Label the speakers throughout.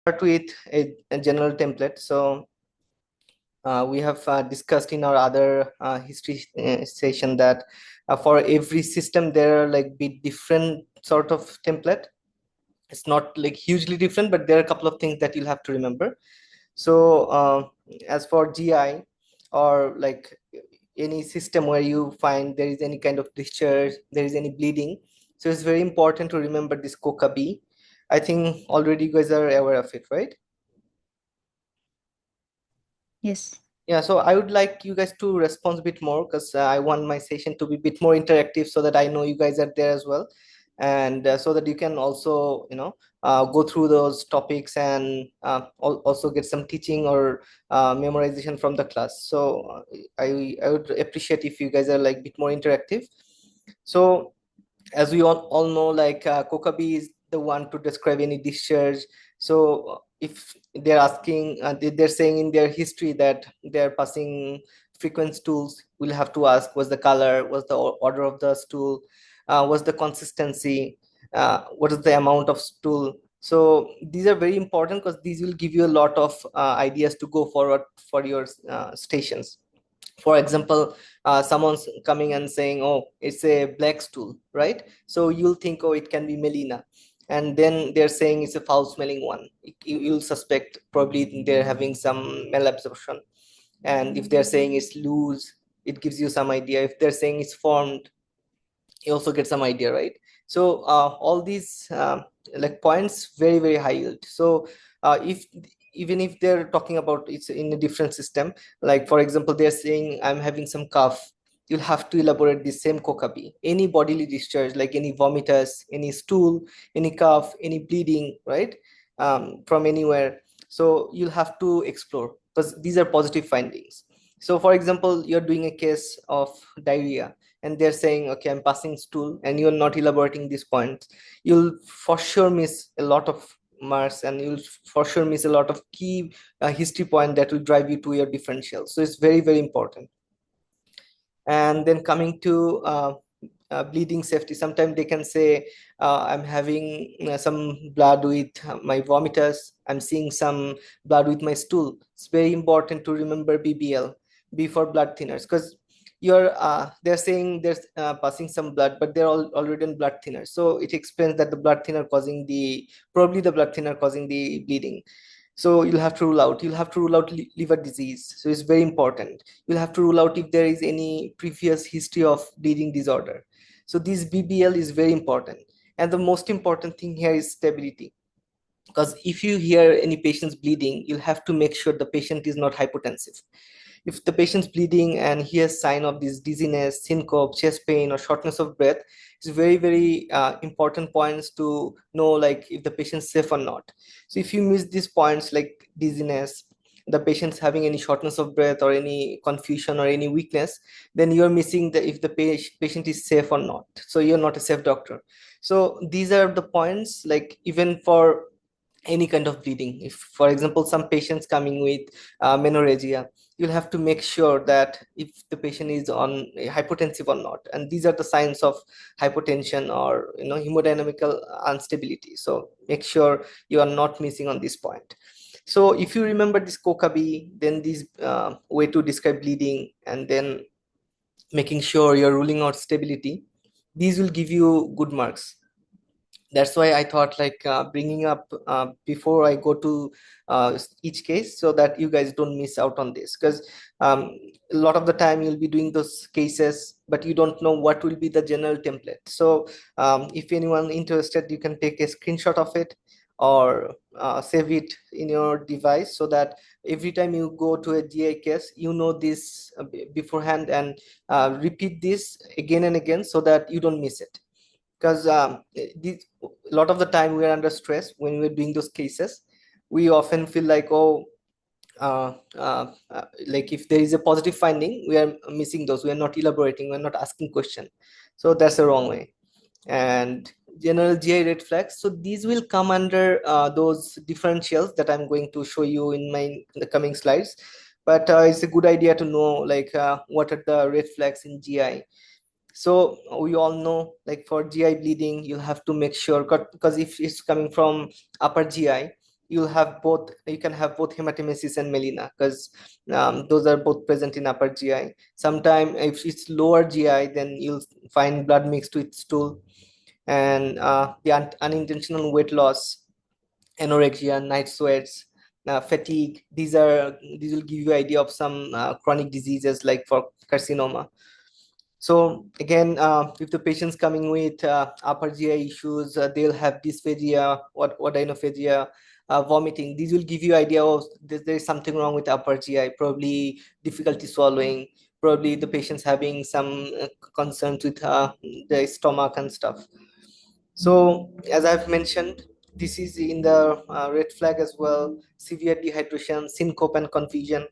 Speaker 1: Start with a general template. So we have discussed in our other history session that for every system there are like bit different sort of template. It's not like hugely different, but there are a couple of things that you'll have to remember. So as for GI or like any system where you find there is any kind of discharge, there is any bleeding, so it's very important to remember this coca B. I think already you guys are aware of it, right?
Speaker 2: Yes.
Speaker 1: Yeah, so I would like you guys to respond a bit more because I want my session to be a bit more interactive so that I know you guys are there as well. And so that you can also, go through those topics and also get some teaching or memorization from the class. So I would appreciate if you guys are like a bit more interactive. So as we all know, like Kokabi is the one to describe any discharge. So if they're asking, they're saying in their history that they're passing frequent stools, we'll have to ask, was the color, was the order of the stool, was the consistency, what is the amount of stool. So these are very important because these will give you a lot of ideas to go forward for your stations. For example, someone's coming and saying, oh, it's a black stool, right? So you'll think, oh, it can be melina, and then they're saying it's a foul smelling one. You'll suspect probably they're having some malabsorption. And if they're saying it's loose, it gives you some idea. If they're saying it's formed, you also get some idea, right? So all these like points, very very high yield. So if even if they're talking about it's in a different system, like for example they're saying I'm having some cough, you'll have to elaborate the same kokabi. Any bodily discharge, like any vomitus, any stool, any cough, any bleeding, right, from anywhere. So you'll have to explore because these are positive findings. So for example, you're doing a case of diarrhea and they're saying, okay, I'm passing stool, and you're not elaborating these points, you'll for sure miss a lot of marks, and you'll for sure miss a lot of key history point that will drive you to your differential. So it's very very important. And then coming to bleeding safety, sometimes they can say, I'm having some blood with my vomitus, I'm seeing some blood with my stool. It's very important to remember BBL, B for blood thinners, because you're they're saying there's passing some blood, but they're already on blood thinner. So it explains that the blood thinner causing the, probably the blood thinner causing the bleeding. So you'll have to rule out liver disease. So it's very important. You'll have to rule out if there is any previous history of bleeding disorder. So this BBL is very important. And the most important thing here is stability, because if you hear any patient's bleeding, you'll have to make sure the patient is not hypotensive. If the patient's bleeding and he has sign of this dizziness, syncope, chest pain, or shortness of breath, it's very very important points to know, like if the patient's safe or not. So if you miss these points like dizziness, the patient's having any shortness of breath or any confusion or any weakness, then you're missing the if the patient is safe or not. So you're not a safe doctor. So these are the points, like even for any kind of bleeding. If for example some patients coming with menorrhagia, you'll have to make sure that if the patient is on hypotensive or not, and these are the signs of hypotension or hemodynamical instability. So make sure you are not missing on this point. So if you remember this kokabi, then this way to describe bleeding, and then making sure you're ruling out stability, these will give you good marks. That's why I thought like bringing up before I go to each case, so that you guys don't miss out on this, because a lot of the time you'll be doing those cases but you don't know what will be the general template. So if anyone interested, you can take a screenshot of it or save it in your device, so that every time you go to a GI case, you know this beforehand, and repeat this again and again so that you don't miss it. Because a lot of the time we are under stress when we're doing those cases. We often feel like, oh, like if there is a positive finding, we are missing those, we are not elaborating, we're not asking question. So that's the wrong way. And general GI red flags, so these will come under those differentials that I'm going to show you in the coming slides. But it's a good idea to know like what are the red flags in GI. So we all know, like for GI bleeding, you'll have to make sure, because if it's coming from upper GI, you can have both hematemesis and melena, because those are both present in upper GI. Sometimes if it's lower GI, then you'll find blood mixed with stool. And the unintentional weight loss, anorexia, night sweats, fatigue, these will give you idea of some chronic diseases like for carcinoma. So again, if the patient's coming with upper GI issues, they'll have dysphagia, what odynophagia, vomiting. These will give you idea of there is something wrong with upper GI, probably difficulty swallowing, probably the patient's having some concerns with the stomach and stuff. So as I've mentioned, this is in the red flag as well. Severe dehydration, syncope, and confusion,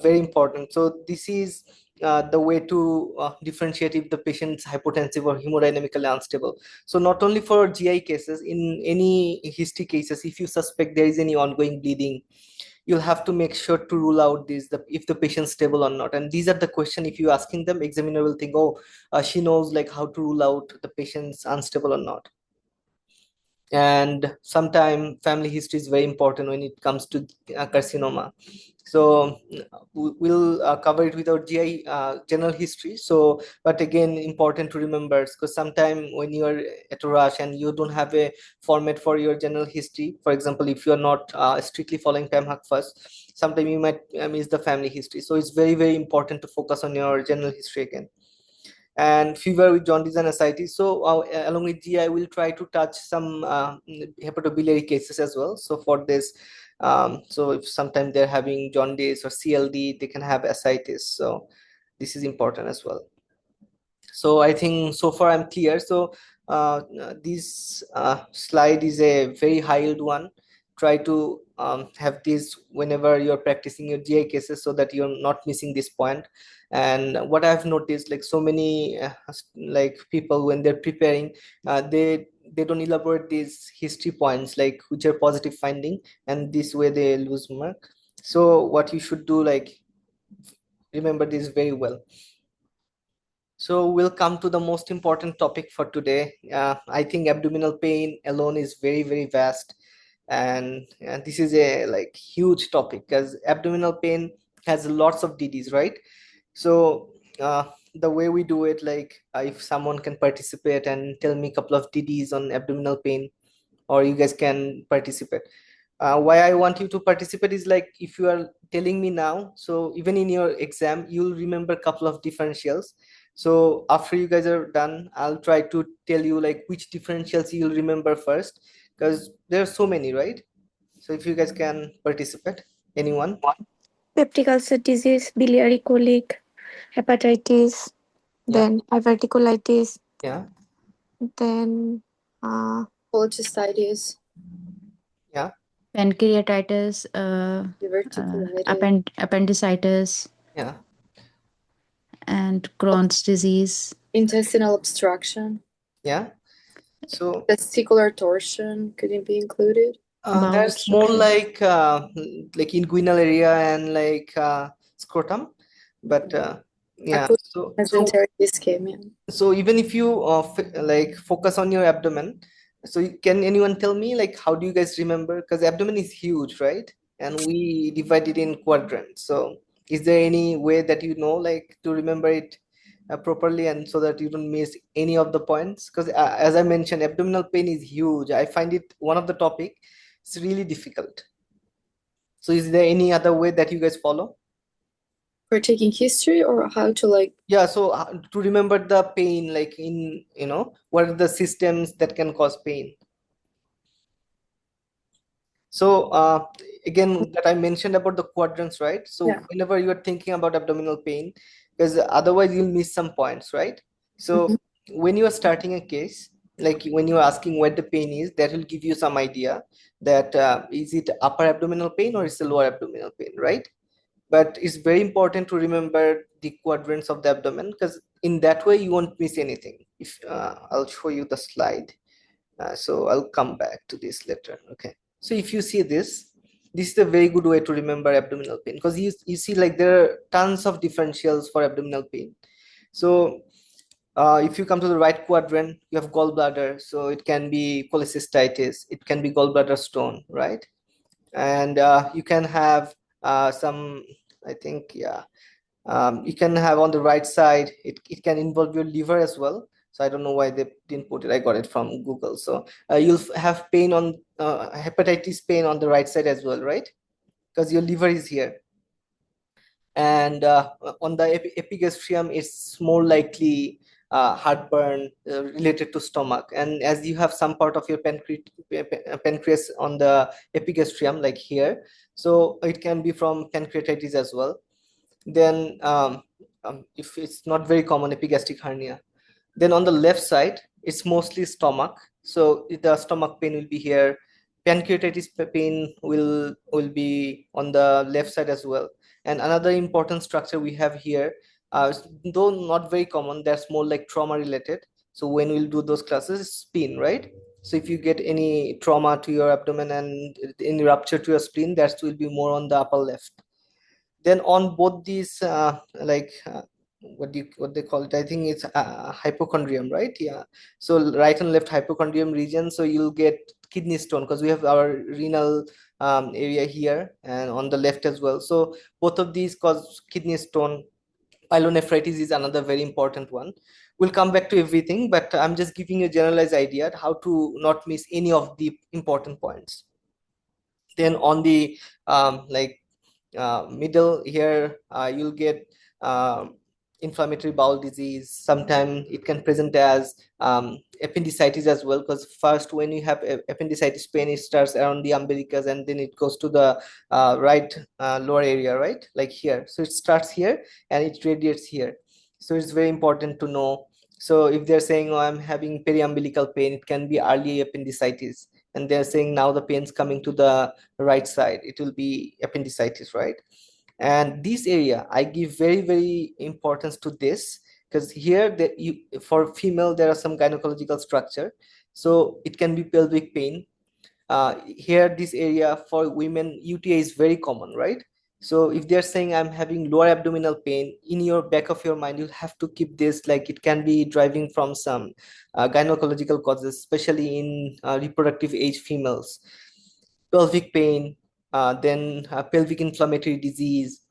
Speaker 1: very important. So this is the way to differentiate if the patient's hypotensive or hemodynamically unstable. So not only for GI cases, in any history cases, if you suspect there is any ongoing bleeding, you'll have to make sure to rule out if the patient's stable or not. And these are the question, if you asking them, examiner will think, oh, she knows like how to rule out the patient's unstable or not. And sometimes family history is very important when it comes to carcinoma. So we'll cover it with our GI general history. So but again, important to remember, because sometimes when you are at a rush and you don't have a format for your general history, for example, if you are not strictly following PAMHAC first, sometimes you might miss the family history. So it's very, very important to focus on your general history again. And fever with jaundice and ascites. So along with GI, will try to touch some hepatobiliary cases as well. So for this, so if sometimes they're having jaundice or CLD, they can have ascites. So this is important as well. So I think so far I'm clear. So this slide is a very high yield one. Try to have this whenever you're practicing your GI cases, so that you're not missing this point. And what I've noticed, like so many like people, when they're preparing, they don't elaborate these history points, like which are positive finding, and this way they lose mark. So what you should do, like remember this very well. So we'll come to the most important topic for today. I think abdominal pain alone is very, very vast, and this is a like huge topic, because abdominal pain has lots of DDs, right? So the way we do it, like if someone can participate and tell me a couple of DDs on abdominal pain, or you guys can participate. Why I want you to participate is, like, if you are telling me now, so even in your exam you'll remember a couple of differentials. So after you guys are done, I'll try to tell you like which differentials you'll remember first, because there are so many, right? So if you guys can participate, anyone?
Speaker 2: Peptic ulcer disease, biliary colic, hepatitis,
Speaker 1: Yeah,
Speaker 2: then diverticulitis,
Speaker 1: yeah,
Speaker 2: then cholecystitis,
Speaker 1: yeah,
Speaker 3: pancreatitis,
Speaker 2: diverticulitis,
Speaker 3: appendicitis,
Speaker 1: yeah,
Speaker 3: and Crohn's disease.
Speaker 2: intestinal obstruction,
Speaker 1: yeah. So
Speaker 2: testicular torsion couldn't be included.
Speaker 3: Bowel
Speaker 1: that's more
Speaker 3: obstruction.
Speaker 1: like inguinal area and like scrotum, but yeah.
Speaker 2: Acute
Speaker 1: So
Speaker 2: mesenteric ischemia.
Speaker 1: so even if you like focus on your abdomen, so can anyone tell me like how do you guys remember, because abdomen is huge, right? And we divide it in quadrants. So is there any way that you know, like, to remember it properly, and so that you don't miss any of the points? Because as I mentioned, abdominal pain is huge. I find it one of the topic, it's really difficult. So is there any other way that you guys follow?
Speaker 2: For taking history, or how to like
Speaker 1: Yeah, so to remember the pain, like in, what are the systems that can cause pain? So again, that I mentioned about the quadrants, right? So
Speaker 2: Yeah.
Speaker 1: whenever you are thinking about abdominal pain, because otherwise you'll miss some points, right? So when you are starting a case, like when you're asking where the pain is, that will give you some idea that is it upper abdominal pain or is it lower abdominal pain, right? But it's very important to remember the quadrants of the abdomen, because in that way you won't miss anything. If I'll show you the slide. So I'll come back to this later. Okay. So if you see this is a very good way to remember abdominal pain, because you see like there are tons of differentials for abdominal pain. So if you come to the right quadrant, you have gallbladder. So it can be cholecystitis, it can be gallbladder stone, right? And you can have some, I think, yeah, you can have on the right side, it can involve your liver as well. So I don't know why they didn't put it. I got it from Google. So you'll have pain on hepatitis pain on the right side as well, right? Because your liver is here. And on the epigastrium, it's more likely heartburn related to stomach. And as you have some part of your pancreas on the epigastrium, like here, so it can be from pancreatitis as well. Then if it's not very common, epigastric hernia. Then on the left side, it's mostly stomach. So the stomach pain will be here. Pancreatitis pain will be on the left side as well. And another important structure we have here, though not very common, that's more like trauma related. So when we'll do those classes, spleen, right? So if you get any trauma to your abdomen and any rupture to your spleen, that will be more on the upper left. Then on both these what they call it, I think it's hypochondrium, right? Yeah. So right and left hypochondrium region, so you'll get kidney stone, because we have our renal area here and on the left as well. So both of these cause kidney stone. Pyelonephritis is another very important one. We'll come back to everything, but I'm just giving you a generalized idea how to not miss any of the important points. Then on the middle here, you'll get inflammatory bowel disease. Sometimes it can present as appendicitis as well, because first when you have appendicitis pain, it starts around the umbilicus and then it goes to the right lower area, right, like here. So it starts here and it radiates here. So it's very important to know. So if they're saying, oh, I'm having periumbilical pain, it can be early appendicitis. And they're saying now the pain's coming to the right side, it will be appendicitis, right? And this area I give very, very importance to this, because here that you, for female, there are some gynecological structure, so it can be pelvic pain. Here this area for women, UTI is very common, right? So if they're saying I'm having lower abdominal pain, in your back of your mind you'll have to keep this, like it can be driving from some gynecological causes, especially in reproductive age females. Pelvic pain, then pelvic inflammatory disease,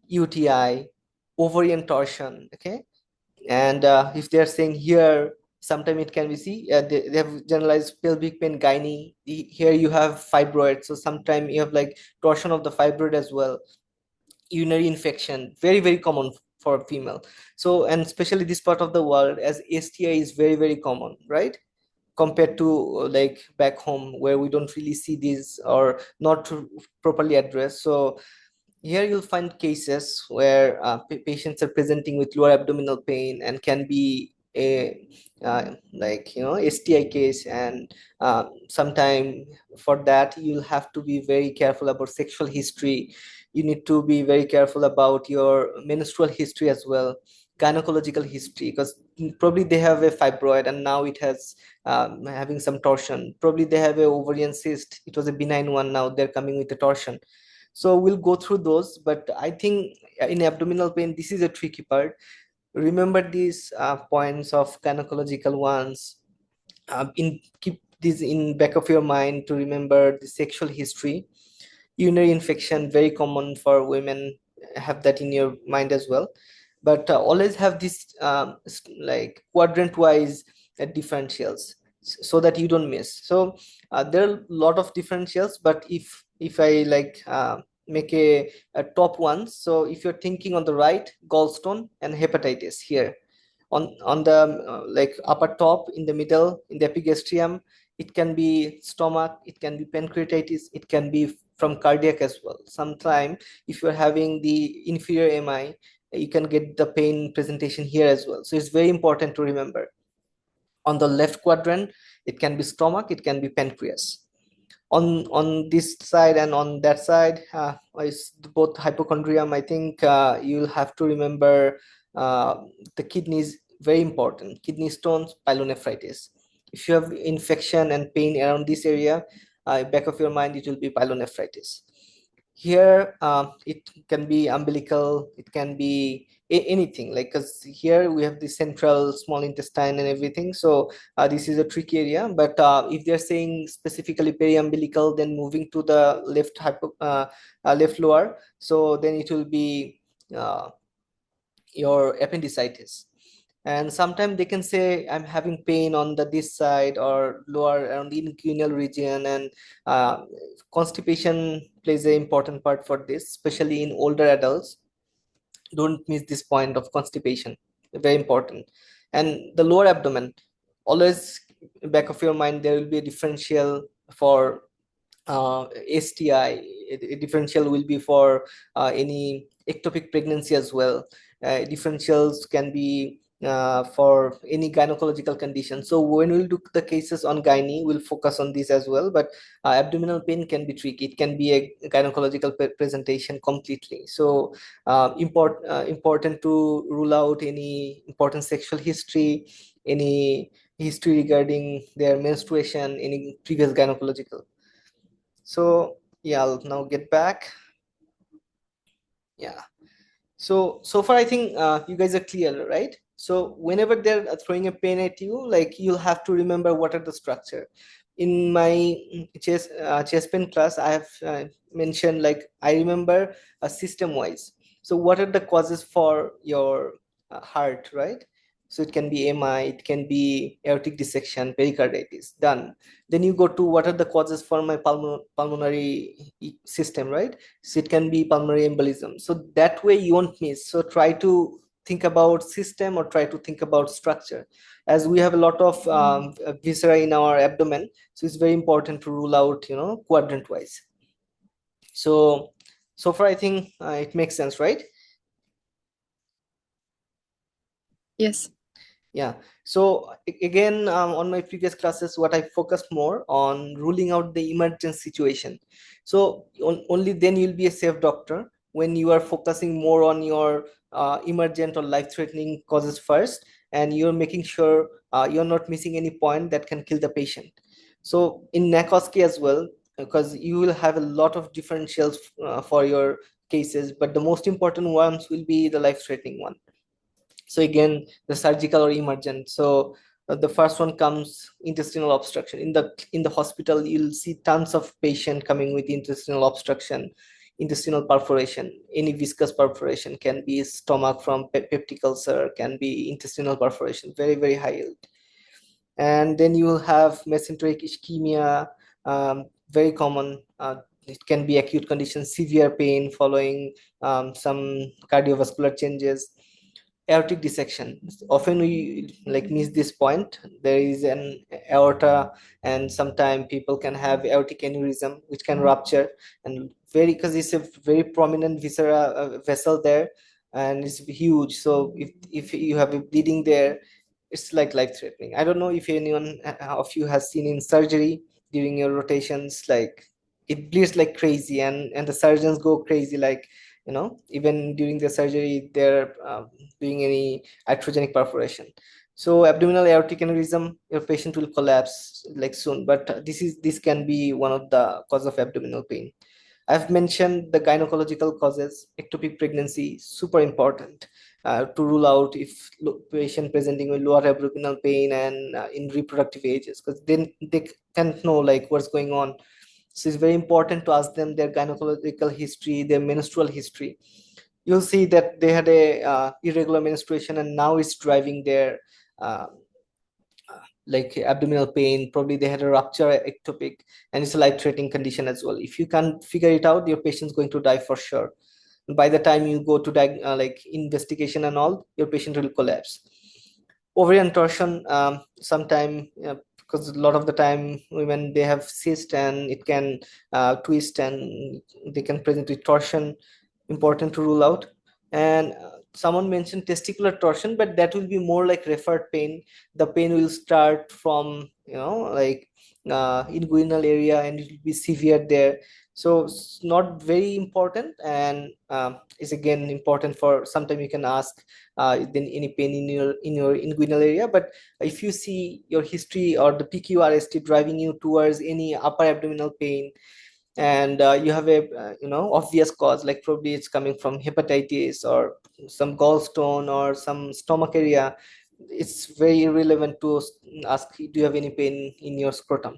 Speaker 1: UTI, ovarian torsion, okay? And if they're saying here, sometimes it can be, see, they have generalized pelvic pain gynae. Here you have fibroid, so sometimes you have like torsion of the fibroid as well. Urinary infection, very, very common for female. So, and especially this part of the world, as STI is very, very common, right? Compared to like back home where we don't really see these or not properly addressed. So here you'll find cases where patients are presenting with lower abdominal pain and can be a STI case. And sometime for that you'll have to be very careful about sexual history. You need to be very careful about your menstrual history as well, gynecological history, because probably they have a fibroid and now it has having some torsion. Probably they have a ovarian cyst, it was a benign one, now they're coming with a torsion. So we'll go through those, but I think in abdominal pain, this is a tricky part. Remember these points of gynecological ones. Keep this in back of your mind to remember the sexual history. Urinary infection, very common for women. Have that in your mind as well. But always have this like quadrant-wise differentials, so that you don't miss. So there are a lot of differentials, but if I like make a top one, so if you're thinking on the right, gallstone and hepatitis here. On the like upper top, in the middle, in the epigastrium, it can be stomach, it can be pancreatitis, it can be from cardiac as well. Sometime if you're having the inferior MI, you can get the pain presentation here as well. So it's very important to remember. On the left quadrant, it can be stomach, it can be pancreas. On this side and on that side, is both hypochondrium. I think you'll have to remember the kidneys, very important. Kidney stones, pyelonephritis. If you have infection and pain around this area, back of your mind, it will be pyelonephritis. here it can be umbilical, it can be anything, like, because here we have the central small intestine and everything, so this is a tricky area. But if they're saying specifically periumbilical, then moving to the left lower, so then it will be your appendicitis. And sometimes they can say I'm having pain on this side or lower around the inguinal region, and constipation plays an important part for this, especially in older adults. Don't miss this point of constipation, very important. And the lower abdomen, always back of your mind, there will be a differential for STI. A differential will be for any ectopic pregnancy as well. Differentials can be for any gynecological condition. So when we'll do the cases on gynae, we'll focus on this as well. But abdominal pain can be tricky. It can be a gynecological presentation completely. So important to rule out any important sexual history, any history regarding their menstruation, any previous gynecological. So yeah, I'll now get back. Yeah. So far I think you guys are clear, right? So whenever they're throwing a pen at you, like, you'll have to remember what are the structure. In my chest pen class, I have mentioned, like, I remember system wise. So what are the causes for your heart, right? So it can be MI, it can be aortic dissection, pericarditis, done. Then you go to what are the causes for my pulmonary system, right? So it can be pulmonary embolism. So that way you won't miss. So try to think about system or try to think about structure, as we have a lot of viscera in our abdomen. So it's very important to rule out, quadrant wise. So far I think it makes sense, right?
Speaker 2: Yes.
Speaker 1: Yeah. So again, on my previous classes, what I focused more on ruling out the emergent situation. So only then you'll be a safe doctor, when you are focusing more on your emergent or life-threatening causes first, and you're making sure you're not missing any point that can kill the patient. So in NAC OSCE as well, because you will have a lot of differentials for your cases, but the most important ones will be the life-threatening one. So again, the surgical or emergent. So the first one comes intestinal obstruction. In the hospital, you'll see tons of patient coming with intestinal obstruction, intestinal perforation. Any viscous perforation, can be stomach from peptic ulcer, can be intestinal perforation, very, very high yield. And then you will have mesenteric ischemia, very common. It can be acute condition, severe pain following some cardiovascular changes. Aortic dissection, often we like miss this point. There is an aorta, and sometimes people can have aortic aneurysm, which can rupture, and because it's a very prominent vessel there, and it's huge. So if you have a bleeding there, it's like life threatening. I don't know if anyone of you has seen in surgery during your rotations, like, it bleeds like crazy, and the surgeons go crazy, like, even during the surgery they're doing any iatrogenic perforation. So abdominal aortic aneurysm, your patient will collapse like soon, but this can be one of the cause of abdominal pain. I've mentioned the gynecological causes. Ectopic pregnancy, super important to rule out if patient presenting with lower abdominal pain and in reproductive ages, because then they can't know like what's going on. So it's very important to ask them their gynecological history, their menstrual history. You'll see that they had a irregular menstruation, and now it's driving their uh, like abdominal pain. Probably they had a rupture ectopic, and it's a life-threatening condition as well. If you can't figure it out, your patient's going to die for sure. By the time you go to like investigation and all, your patient will collapse. Ovarian torsion, sometime, because a lot of the time women, they have cyst, and it can twist, and they can present with torsion. Important to rule out. And someone mentioned testicular torsion, but that will be more like referred pain. The pain will start from like inguinal area, and it will be severe there. So it's not very important, and is again important for sometime you can ask then any pain in your inguinal area. But if you see your history or the PQRST driving you towards any upper abdominal pain, and you have a obvious cause, like probably it's coming from hepatitis or some gallstone or some stomach area, it's very irrelevant to ask, do you have any pain in your scrotum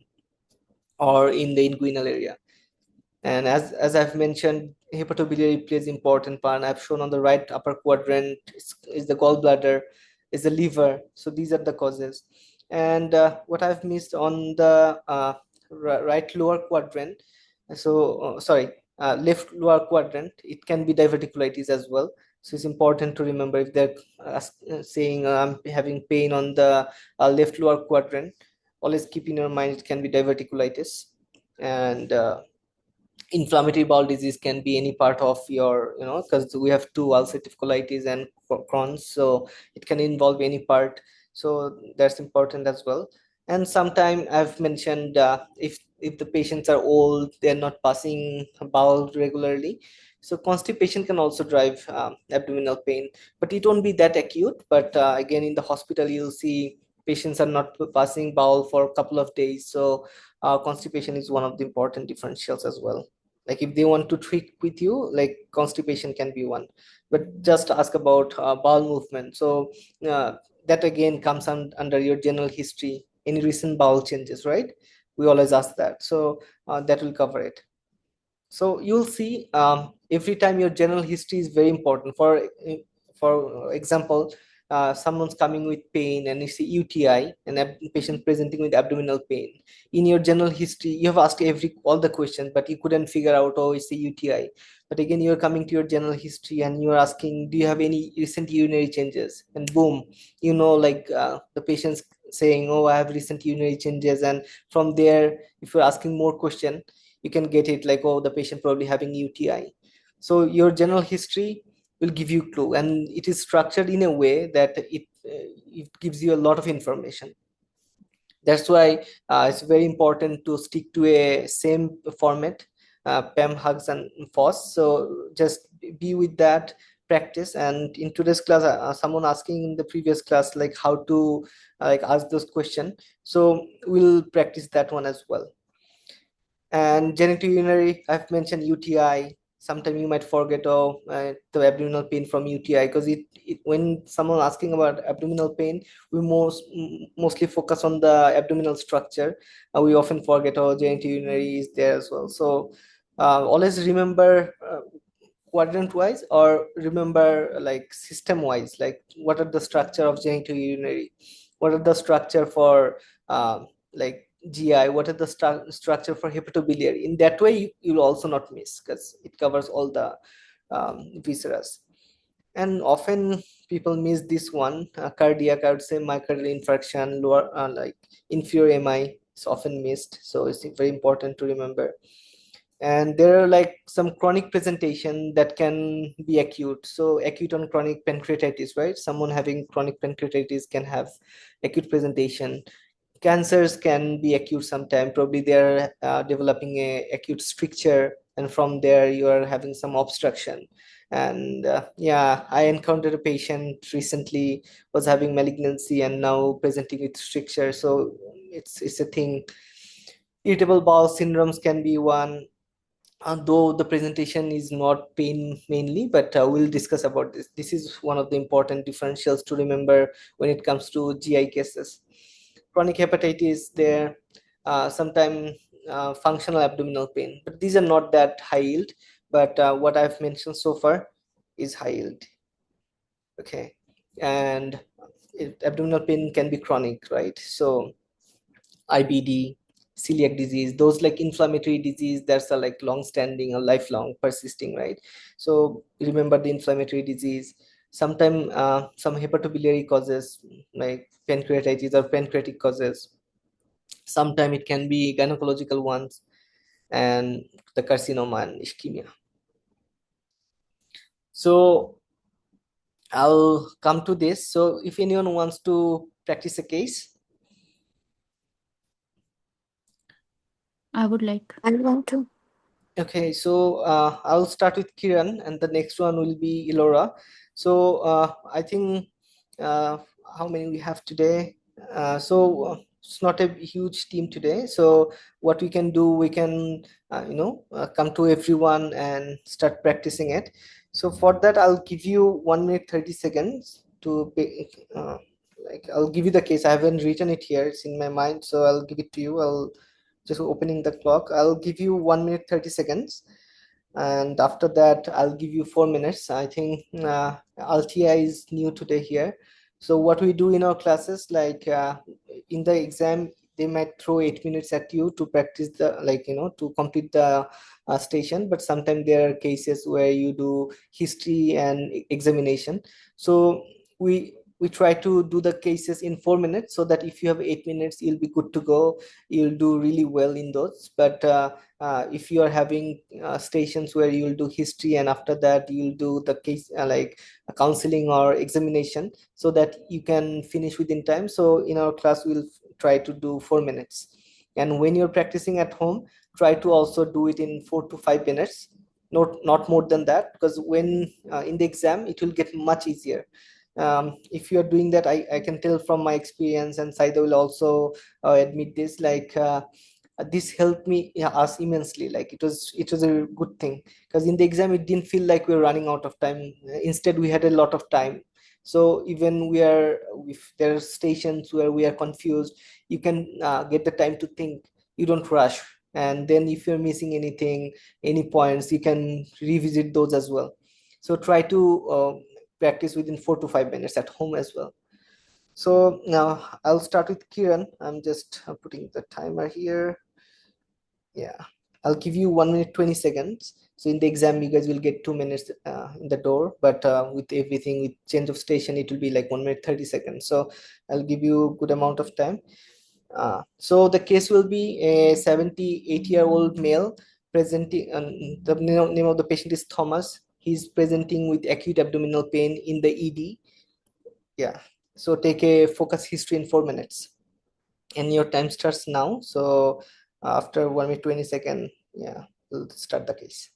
Speaker 1: or in the inguinal area? And as I've mentioned, hepatobiliary plays important part. I've shown on the right upper quadrant is the gallbladder, is the liver. So these are the causes. And what I've missed on the right lower quadrant, so sorry, left lower quadrant, it can be diverticulitis as well. So it's important to remember if they're saying I'm having pain on the left lower quadrant, always keep in your mind it can be diverticulitis. And inflammatory bowel disease can be any part of your, because we have two, ulcerative colitis and Crohn's, so it can involve any part. So that's important as well. And sometime I've mentioned, if the patients are old, they're not passing bowel regularly, so constipation can also drive abdominal pain, but it won't be that acute. But again, in the hospital you'll see patients are not passing bowel for a couple of days, so constipation is one of the important differentials as well. Like if they want to tweak with you, like constipation can be one, but just ask about bowel movement. So that again comes under your general history, any recent bowel changes, right? We always ask that, so that will cover it. So you'll see every time your general history is very important. For example, someone's coming with pain and you see UTI and a patient presenting with abdominal pain. In your general history, you have asked all the questions, but you couldn't figure out, oh, it's a UTI. But again, you're coming to your general history and you're asking, do you have any recent urinary changes? And boom, like the patient's saying, oh, I have recent urinary changes. And from there, if you're asking more question, you can get it like, oh, the patient probably having UTI. So your general history will give you clue, and it is structured in a way that it gives you a lot of information. That's why it's very important to stick to a same format, PEM, HUGS, and FOSS. So just be with that, practice. And in today's class, someone asking in the previous class like how to like ask those questions, so we'll practice that one as well. And genitourinary, I've mentioned UTI. Sometimes you might forget, the abdominal pain from UTI, because when someone asking about abdominal pain, we mostly focus on the abdominal structure. We often forget, genitourinary is there as well. So always remember quadrant wise, or remember like system wise, like what are the structure of genitourinary, what are the structure for like GI, what are the structure for hepatobiliary. In that way, you'll also not miss, because it covers all the visceras. And often people miss this one, cardiac, I would say myocardial infarction, lower like inferior MI is often missed, so it's very important to remember. And there are like some chronic presentation that can be acute. So acute on chronic pancreatitis, right? Someone having chronic pancreatitis can have acute presentation. Cancers can be acute sometime, probably they're developing a acute stricture, and from there you are having some obstruction. And yeah, I encountered a patient recently, was having malignancy and now presenting with stricture. So it's a thing. Irritable bowel syndromes can be one, though the presentation is not pain mainly, but we'll discuss about this. This is one of the important differentials to remember when it comes to GI cases. Chronic hepatitis there, sometimes functional abdominal pain, but these are not that high yield. But what I've mentioned so far is high yield. Okay, and abdominal pain can be chronic, right? So IBD, celiac disease, those like inflammatory disease that's a like long-standing or lifelong persisting, right? So remember the inflammatory disease. Sometimes some hepatobiliary causes like pancreatitis or pancreatic causes. Sometimes it can be gynecological ones, and the carcinoma and ischemia. So I'll come to this. So if anyone wants to practice a case.
Speaker 3: I would like.
Speaker 2: I want to.
Speaker 1: Okay, so I'll start with Kiran, and the next one will be Ilora. So I think how many we have today? So it's not a huge team today. So what we can do, we can come to everyone and start practicing it. So for that, I'll give you 1 minute 30 seconds to like I'll give you the case. I haven't written it here, it's in my mind, so I'll give it to you. I'll just opening the clock. I'll give you 1 minute 30 seconds, and after that I'll give you 4 minutes. I think Altia is new today here. So what we do in our classes, like in the exam, they might throw 8 minutes at you to practice the, like, to complete the station, but sometimes there are cases where you do history and examination. So we try to do the cases in 4 minutes, so that if you have 8 minutes, you'll be good to go. You'll do really well in those. But if you are having stations where you'll do history, and after that you'll do the case like a counseling or examination, so that you can finish within time. So in our class, we'll try to do 4 minutes. And when you're practicing at home, try to also do it in 4 to 5 minutes, not more than that, because when in the exam, it will get much easier. If you are doing that, I can tell from my experience, and Saida will also admit this, like this helped me, us immensely. Like it was a good thing, because in the exam it didn't feel like we were running out of time. Instead, we had a lot of time. So even if there are stations where we are confused, you can get the time to think. You don't rush. And then if you're missing anything, any points, you can revisit those as well. So try to practice within 4 to 5 minutes at home as well. So now I'll start with Kiran. I'm just putting the timer here. Yeah, I'll give you 1 minute 20 seconds. So in the exam, you guys will get 2 minutes in the door, but with everything, with change of station, it will be like 1 minute 30 seconds. So I'll give you a good amount of time. So the case will be a 78-year-old male presenting. The name of the patient is Thomas. He's presenting with acute abdominal pain in the ED. Yeah. So take a focus history in 4 minutes, and your time starts now. So after 1 minute 20 second, yeah, we'll start the case.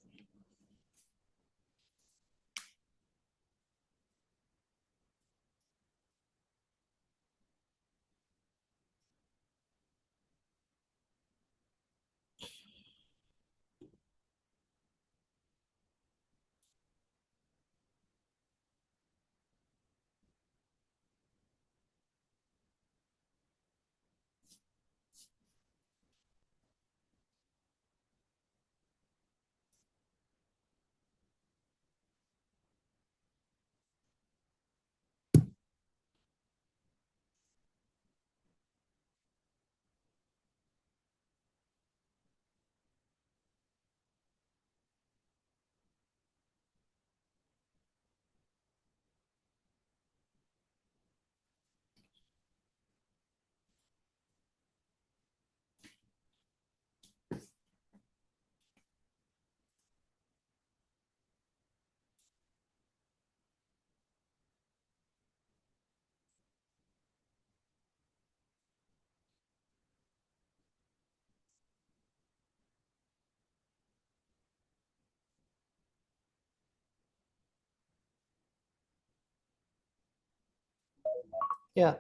Speaker 1: Yeah,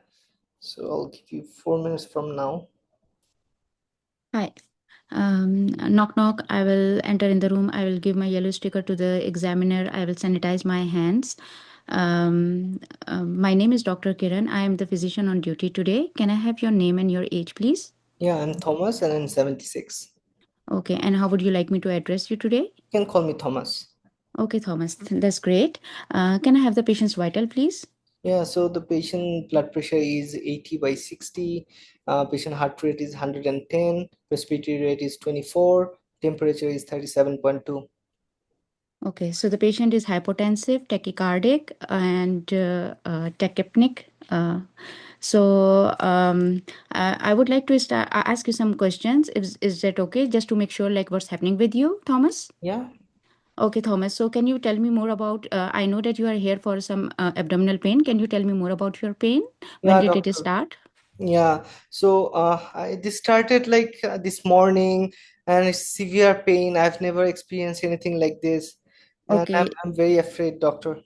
Speaker 1: so I'll give you 4 minutes from now.
Speaker 3: Hi. Knock, knock. I will enter in the room. I will give my yellow sticker to the examiner. I will sanitize my hands. My name is Dr. Kiran. I am the physician on duty today. Can I have your name and your age, please?
Speaker 1: Yeah, I'm Thomas, and I'm 76.
Speaker 3: Okay. And how would you like me to address you today?
Speaker 1: You can call me Thomas.
Speaker 3: Okay, Thomas. That's great. Can I have the patient's vital, please?
Speaker 1: Yeah, so the patient blood pressure is 80/60. Patient heart rate is 110. Respiratory rate is 24. Temperature is 37.2.
Speaker 3: Okay, so the patient is hypotensive, tachycardic, and tachypneic. I would like to ask you some questions. Is that okay? Just to make sure, like, what's happening with you, Thomas?
Speaker 1: Yeah.
Speaker 3: Okay, Thomas. So can you tell me more about? I know that you are here for some abdominal pain. Can you tell me more about your pain? When
Speaker 1: Yeah,
Speaker 3: did it
Speaker 1: doctor.
Speaker 3: start?
Speaker 1: Yeah, so this started like this morning, and it's severe pain. I've never experienced anything like this, and I'm,
Speaker 3: Okay,
Speaker 1: I'm very afraid, doctor.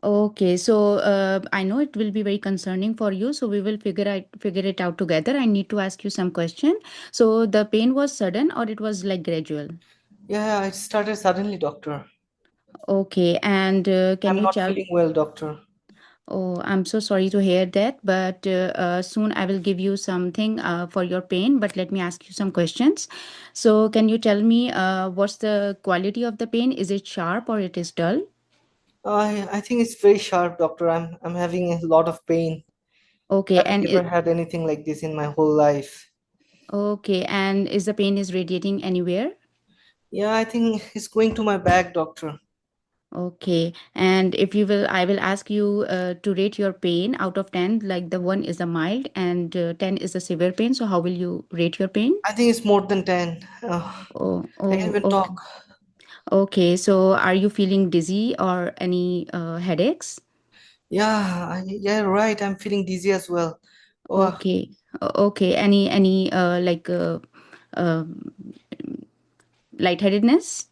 Speaker 3: Okay, so I know it will be very concerning for you, so we will figure it out together. I need to ask you some question. So the pain was sudden or it was like gradual?
Speaker 1: Yeah, it started suddenly, doctor.
Speaker 3: Okay, and can
Speaker 1: I'm
Speaker 3: you
Speaker 1: not
Speaker 3: tell?
Speaker 1: feeling well, doctor.
Speaker 3: Oh, I'm so sorry to hear that, but soon I will give you something for your pain. But let me ask you some questions. So, can you tell me what's the quality of the pain? Is it sharp or it is dull?
Speaker 1: I think it's very sharp, doctor. I'm having a lot of pain.
Speaker 3: Okay,
Speaker 1: I've
Speaker 3: and
Speaker 1: never had anything like this in my whole life.
Speaker 3: okay, and is the pain is radiating anywhere?
Speaker 1: Yeah, I think it's going to my back, doctor.
Speaker 3: Okay, and if you will, I will ask you to rate your pain out of 10. Like the 1 is the mild and 10 is the severe pain. So, how will you rate your pain?
Speaker 1: I think it's more than 10.
Speaker 3: Oh,
Speaker 1: I can't
Speaker 3: oh,
Speaker 1: even
Speaker 3: okay.
Speaker 1: talk.
Speaker 3: Okay, so are you feeling dizzy or any headaches?
Speaker 1: Yeah, yeah, right. I'm feeling dizzy as well. Oh,
Speaker 3: Okay, okay. Any uh, lightheadedness?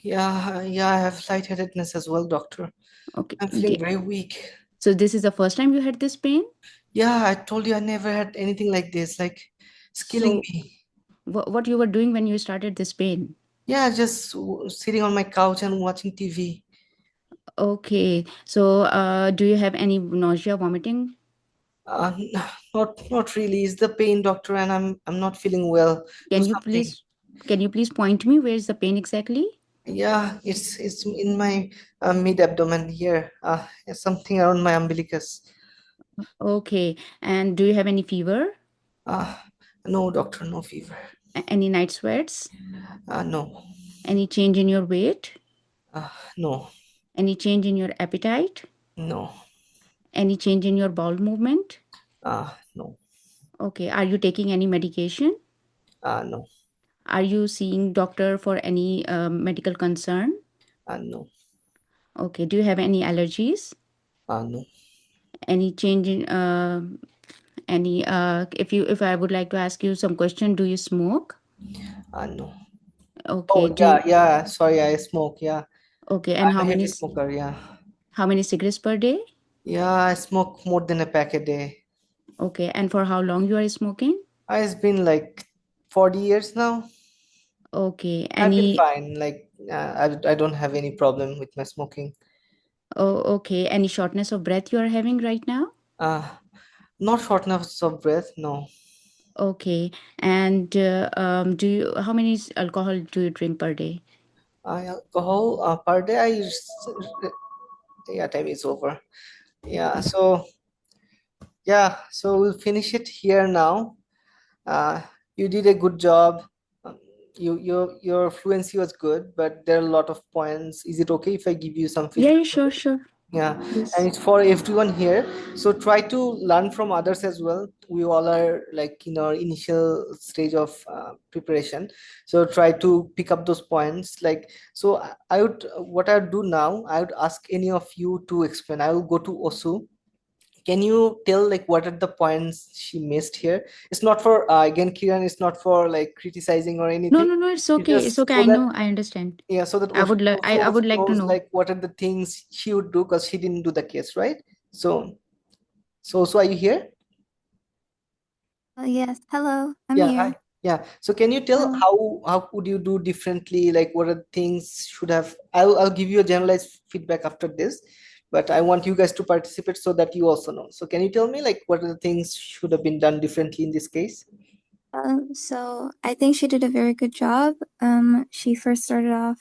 Speaker 1: yeah, yeah, I have lightheadedness as well, doctor.
Speaker 3: Okay,
Speaker 1: I'm feeling very weak.
Speaker 3: so this is the first time you had this pain?
Speaker 1: Yeah, I told you I never had anything like this. Like, it's killing
Speaker 3: So
Speaker 1: me.
Speaker 3: what you were doing when you started this pain?
Speaker 1: Yeah, just sitting on my couch and watching TV.
Speaker 3: Okay, so do you have any nausea, vomiting?
Speaker 1: N- not really. It's the pain, doctor, and I'm not feeling well. Do
Speaker 3: Can you
Speaker 1: something.
Speaker 3: please can you please point me where is the pain exactly?
Speaker 1: Yeah, it's in my mid abdomen here. It's something around my umbilicus.
Speaker 3: Okay, and do you have any fever?
Speaker 1: Uh, no, doctor, no fever.
Speaker 3: Any night sweats?
Speaker 1: No.
Speaker 3: Any change in your weight?
Speaker 1: No,
Speaker 3: Any change in your appetite?
Speaker 1: no,
Speaker 3: Any change in your bowel movement?
Speaker 1: no,
Speaker 3: Okay. Are you taking any medication?
Speaker 1: no,
Speaker 3: Are you seeing doctor for any medical concern?
Speaker 1: no,
Speaker 3: Okay. Do you have any allergies?
Speaker 1: no,
Speaker 3: Any change in any if I would like to ask you some question, do you smoke?
Speaker 1: no.
Speaker 3: Okay.
Speaker 1: Oh, yeah, yeah. Sorry, I smoke. Yeah,
Speaker 3: Okay, and
Speaker 1: I'm a heavy smoker. Yeah,
Speaker 3: how many cigarettes per day?
Speaker 1: yeah. I smoke more than a pack a day.
Speaker 3: Okay, and for how long you are smoking?
Speaker 1: It's been like 40 years now.
Speaker 3: Okay.
Speaker 1: I've been
Speaker 3: Any
Speaker 1: fine. Like, I don't have any problem with my smoking.
Speaker 3: okay. Any shortness of breath you are having right now?
Speaker 1: Uh, Not shortness of breath. No.
Speaker 3: Okay. And do you how many alcohol do you drink per day?
Speaker 1: Alcohol per day. Yeah, time is over. Yeah. So we'll finish it here now. Uh, you did a good job. Um, your fluency was good, but there are a lot of points. Is it okay if I give you some
Speaker 3: Yeah,
Speaker 1: feedback?
Speaker 3: yeah, sure, sure.
Speaker 1: Yeah, and
Speaker 3: Please.
Speaker 1: it's for everyone here. So try to learn from others as well. We all are like in our initial stage of preparation. So try to pick up those points. Like, so I would, what I would do now, I would ask any of you to explain. I will go to Osu. Can you tell like what are the points she missed here? It's not for again, Kiran, it's not for like criticizing or
Speaker 3: No,
Speaker 1: anything.
Speaker 3: no, no, it's
Speaker 1: It's
Speaker 3: okay. It's
Speaker 1: just
Speaker 3: okay.
Speaker 1: so
Speaker 3: I
Speaker 1: that,
Speaker 3: know. I understand.
Speaker 1: yeah, so that
Speaker 3: I
Speaker 1: Osu
Speaker 3: would like I
Speaker 1: also
Speaker 3: would like to
Speaker 1: knows
Speaker 3: know.
Speaker 1: like what are the things she would do because she didn't do the case, right? So are you here?
Speaker 4: Oh, yes. Hello, I'm
Speaker 1: Yeah,
Speaker 4: here.
Speaker 1: hi. Yeah. So can you tell
Speaker 4: Um,
Speaker 1: how could you do differently? Like what are the things should have, I'll give you a generalized feedback after this, but I want you guys to participate so that you also know. So can you tell me like what are the things should have been done differently in this case?
Speaker 4: so I think she did a very good job. She first started off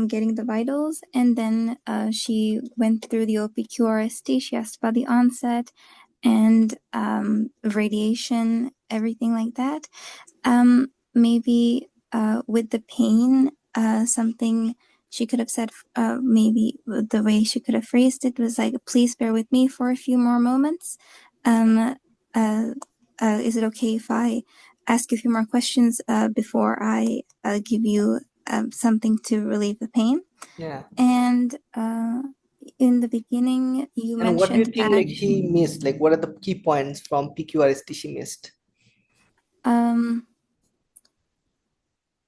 Speaker 4: getting the vitals, and then she went through the OPQRST. She asked about the onset and radiation, everything like that. Maybe with the pain, something she could have said, maybe the way she could have phrased it was like, please bear with me for a few more moments. Is it okay if I ask you a few more questions before I give you something to relieve the pain?
Speaker 1: Yeah.
Speaker 4: And in the beginning, you
Speaker 1: And what do you
Speaker 4: mentioned
Speaker 1: think like she missed? Like what are the key points from PQRST she missed?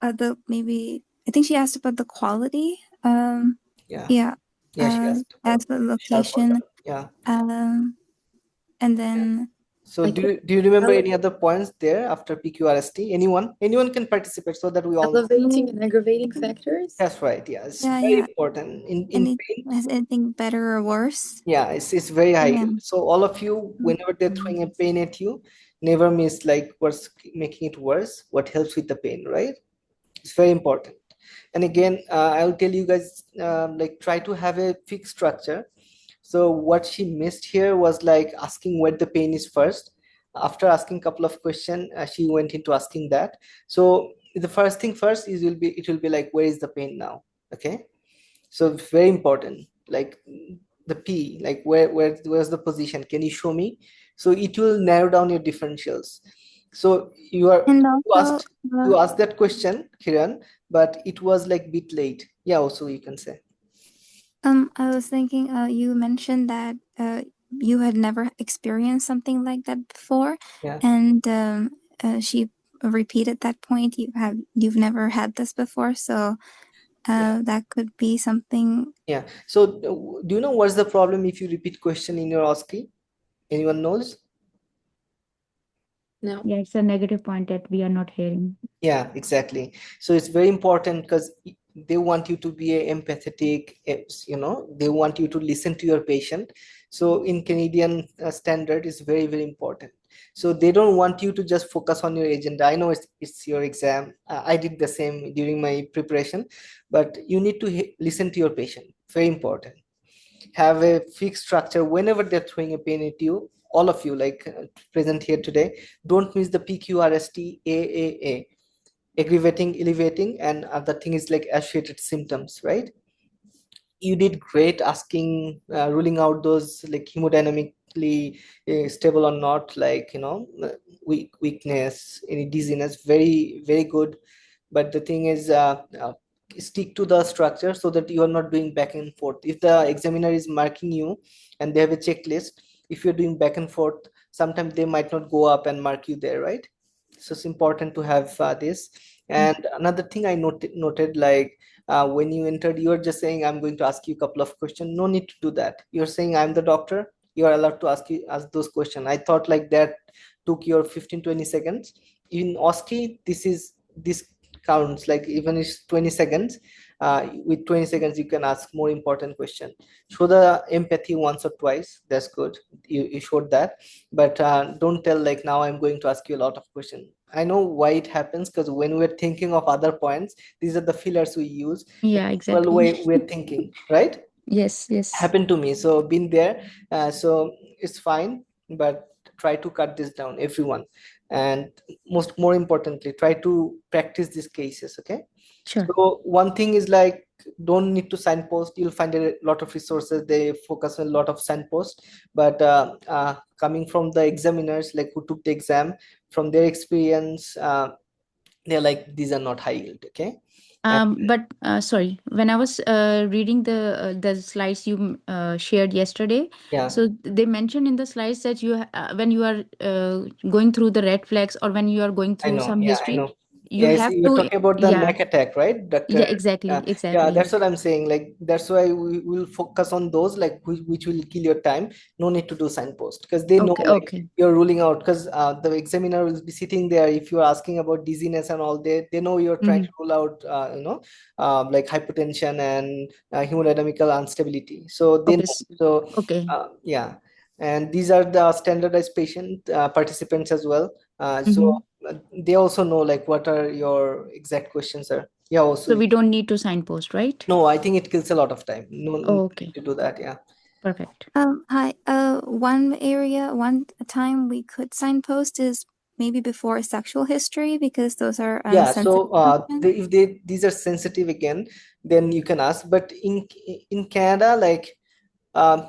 Speaker 4: the maybe I think she asked about the quality.
Speaker 1: Yeah.
Speaker 4: Yeah.
Speaker 1: Yeah, she asked about
Speaker 4: as the
Speaker 1: sharp
Speaker 4: location,
Speaker 1: order. Yeah.
Speaker 4: and then
Speaker 1: So
Speaker 2: Like
Speaker 1: do you remember
Speaker 2: ele-
Speaker 1: any other points there after PQRST? Anyone can participate so that we all know.
Speaker 2: elevating and aggravating factors.
Speaker 1: That's right. Yeah, it's
Speaker 4: yeah,
Speaker 1: very
Speaker 4: yeah.
Speaker 1: important in
Speaker 4: Any
Speaker 1: pain.
Speaker 4: has anything better or worse?
Speaker 1: Yeah, it's very high.
Speaker 4: Yeah.
Speaker 1: So all of you, whenever they're throwing a pain at you, never miss like what's making it worse, what helps with the pain, right? It's very important. And again, I'll tell you guys, like try to have a fixed structure. So what she missed here was like asking where the pain is first. After asking a couple of questions, she went into asking that. So the first thing first is it will be like, where is the pain now? Okay. So it's very important. Like the P, like where's the position? Can you show me? So it will narrow down your differentials. So
Speaker 4: And also,
Speaker 1: you asked that question, Kiran, but it was like bit late. Yeah, also you can say.
Speaker 4: I was thinking, you mentioned that you had never experienced something like that before,
Speaker 1: Yeah.
Speaker 4: and she repeated that point. You've never had this before, so that could be something.
Speaker 1: Yeah. So do you know what's the problem if you repeat question in your OSCE? Anyone knows?
Speaker 2: No.
Speaker 3: Yeah, it's a negative point that we are not hearing.
Speaker 1: Yeah, exactly. So it's very important because they want you to be empathetic, they want you to listen to your patient. So in Canadian standard is very, very important. So they don't want you to just focus on your agenda. I know it's your exam. I did the same during my preparation, but you need to listen to your patient. Very important. Have a fixed structure whenever they're throwing a pain at you. All of you, like present here today, don't miss the PQRST AAA, aggravating, elevating, and other thing is like associated symptoms, right? You did great asking, ruling out those like hemodynamically stable or not, like weakness, any dizziness. Very, very good. But the thing is, stick to the structure so that you are not doing back and forth. If the examiner is marking you and they have a checklist, if you're doing back and forth, sometimes they might not go up and mark you there, right? So it's important to have this. And another thing I noted, like when you entered, you're just saying, I'm going to ask you a couple of questions. No need to do that. You're saying, I'm the doctor. You are allowed to ask those questions. I thought like that took your 15-20 seconds. In OSCE, this counts, like even if it's 20 seconds. With 20 seconds, you can ask more important question. Show the empathy once or twice. That's good. You showed that. But don't tell like, now I'm going to ask you a lot of questions. I know why it happens, because when we're thinking of other points, these are the fillers we use.
Speaker 3: Yeah,
Speaker 1: Well,
Speaker 3: exactly.
Speaker 1: we're thinking, right?
Speaker 3: Yes, yes.
Speaker 1: Happened to me, so been there. So it's fine, but try to cut this down, everyone. And more importantly, try to practice these cases. Okay.
Speaker 3: Sure.
Speaker 1: So one thing is like, don't need to signpost. You'll find a lot of resources, they focus on a lot of signpost. But coming from the examiners, like who took the exam, from their experience, they're like, these are not high yield. Okay.
Speaker 3: But sorry, when I was reading the slides you shared yesterday,
Speaker 1: Yeah,
Speaker 3: so they mentioned in the slides that when you are going through the red flags or when you are going
Speaker 1: I
Speaker 3: through
Speaker 1: know.
Speaker 3: some
Speaker 1: Yeah, I
Speaker 3: history,
Speaker 1: know.
Speaker 3: you
Speaker 1: Yes,
Speaker 3: have
Speaker 1: you were
Speaker 3: to,
Speaker 1: talking about the
Speaker 3: yeah,
Speaker 1: neck attack, right,
Speaker 3: yeah,
Speaker 1: doctor?
Speaker 3: exactly,
Speaker 1: Yeah,
Speaker 3: exactly.
Speaker 1: that's what I'm saying. Like, that's why we will focus on those, like, which will kill your time. No need to do signpost, because they know
Speaker 3: Okay,
Speaker 1: like
Speaker 3: okay,
Speaker 1: you're ruling out. Because the examiner will be sitting there. If you're asking about dizziness and all, they know you're trying
Speaker 3: hmm,
Speaker 1: to rule out, like hypertension and hemodynamical instability. So they
Speaker 3: okay,
Speaker 1: know. So
Speaker 3: okay.
Speaker 1: yeah, and these are the standardized patient participants as well. So
Speaker 3: Hmm.
Speaker 1: they also know like what are your exact questions are. Yeah, also
Speaker 3: So we don't need to signpost, right?
Speaker 1: no, I think it kills a lot of time. No need
Speaker 3: Okay,
Speaker 1: to do that. Yeah.
Speaker 3: perfect.
Speaker 4: Hi. One time we could signpost is maybe before a sexual history, because those are
Speaker 1: Yeah.
Speaker 4: sensitive
Speaker 1: So
Speaker 4: questions.
Speaker 1: if these are sensitive again, then you can ask. But in Canada, like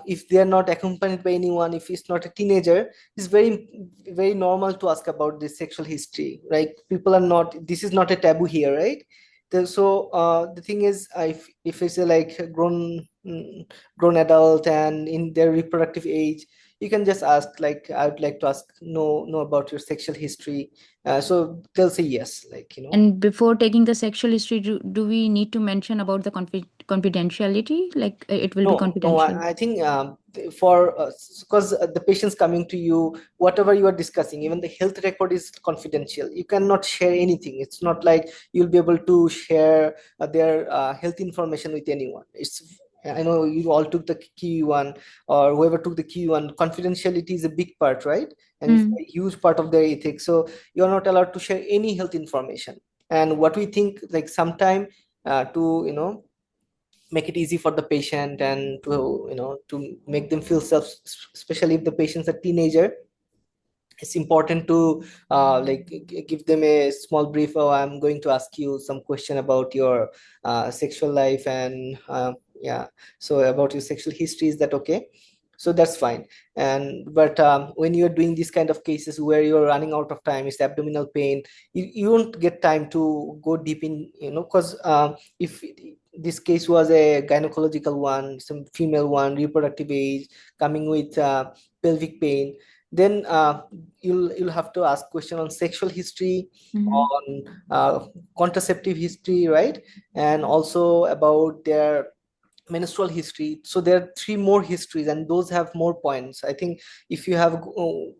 Speaker 1: if they are not accompanied by anyone, if it's not a teenager, it's very, very normal to ask about the sexual history. Like people are not. This is not a taboo here, right? So the thing is, if it's a like a grown adult and in their reproductive age, you can just ask like, I would like to ask, know about your sexual history. So they'll say yes, like.
Speaker 3: And before taking the sexual history, do we need to mention about the confidentiality, like it will be
Speaker 1: No,
Speaker 3: confidential?
Speaker 1: I think for because the patient's coming to you, whatever you are discussing, even the health record is confidential. You cannot share anything. It's not like you'll be able to share their health information with anyone. I know you all took the QE1, or whoever took the QE1. Confidentiality is a big part, right? And it's a huge part of their ethics. So you're not allowed to share any health information. And what we think, like sometime to make it easy for the patient, and to make them feel self, especially if the patient's a teenager, it's important to give them a small brief. Oh, I'm going to ask you some question about your sexual life, and yeah, so about your sexual history, is that okay? So that's fine. But when you're doing these kind of cases where you're running out of time, it's abdominal pain, you won't get time to go deep in, because if this case was a gynecological one, some female one, reproductive age, coming with pelvic pain, then you'll have to ask question on sexual history, on contraceptive history, right? And also about their menstrual history. So there are three more histories, and those have more points. I think if you have